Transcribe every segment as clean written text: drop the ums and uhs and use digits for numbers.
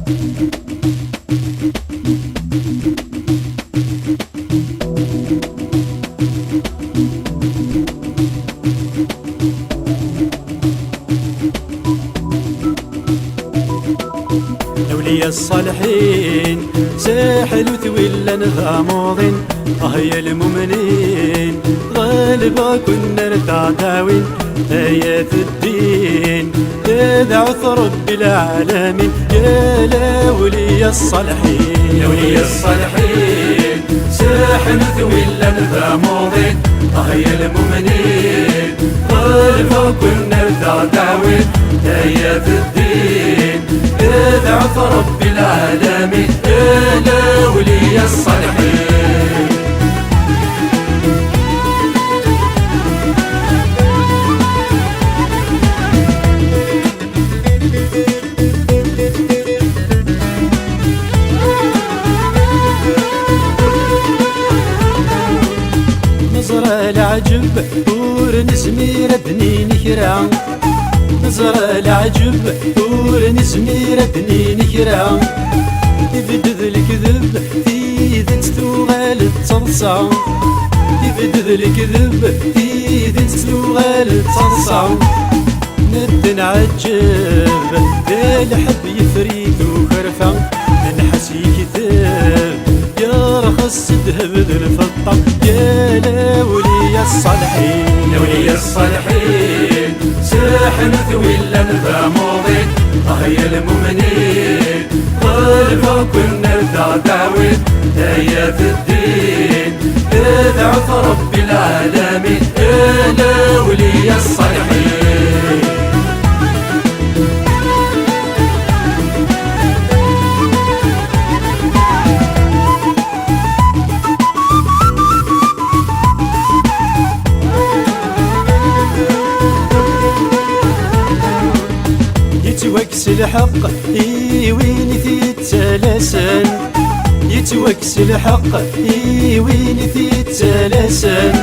أولياء الصالحين ساحل وثويلا غامضين هيا المؤمنين غالبا كنا نتعداوين آيات الدين تدعوث رب العالمين يا الأولياء الصالحين. يا أولياء الصالحين ساحل وثويلا غامضين هيا المؤمنين غالبا كنا نتعداوين آيات الدين تدعوث رب العالمين يا الأولياء الصالحين. نظرة العجب ورنسمير بنين كرام نظرة العجب ورنسمير بنين كرام يبدذ الكذب في ذات ثوغال التصلصة يبدذ الكذب في ذات ثوغال التصلصة ند نعجب ذا الحب يفريد وخرفة نحس يكذب يا رخص الذهب ذو الفضة يا الأولياء الصالحين. يا أولياء الصالحين ساحن ثويلا غامضين هيا المؤمنين غالبا كنا نتعداوين آيات الدين تدعوث رب العالمين يا الأولياء الصالحين. يتوكس الحق وين في التلاسان يتوكس الحق وين في التلاسان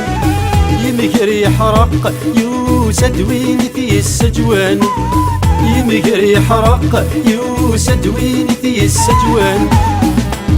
يمكر يحرق يوسد وين في السجوان يمكر يحرق يوسد وين في السجوان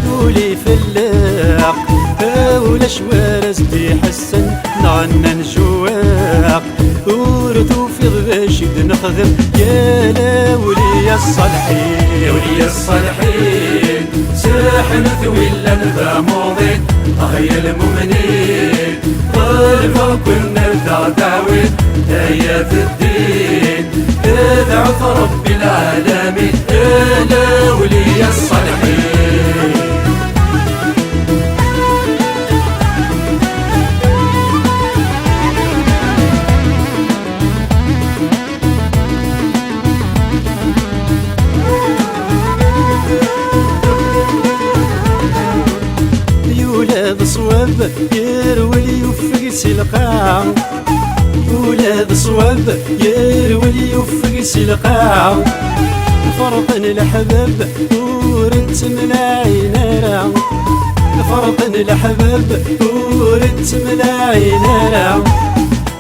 دولي فلاق هاولا شوارز بحسن نعنا نجواق ورثو في ضباشد نخدم يا الأولياء الصالحين. يا أولياء الصالحين ساحن ثويلا غامضين هيا المؤمنين غالبا كنا نتعداوين آيات الدين تدعوث رب العالمين يا الأولياء الصالحين. ولاد صواب يروي يوفق سلقاع ولاد صواب يروي يوفق سلقاع فرقن الحباب ورنت من عينارا فرقن الحباب ورنت من عينارا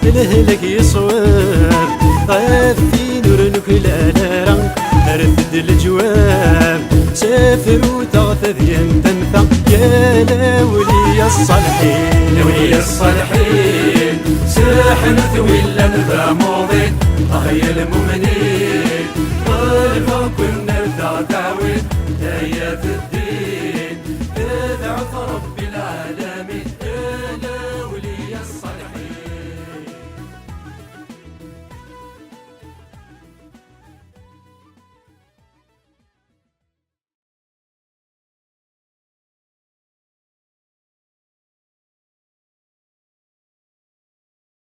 الهلك يصواب غافي نور نكلالارا رفد الجواب سافر وتغث ينتنفع يا الأولياء الصالحين. يا أولياء الصالحين ساحن ثويلا غامضين هيا المؤمنين غالبا كنا نتعداوين آيات الدين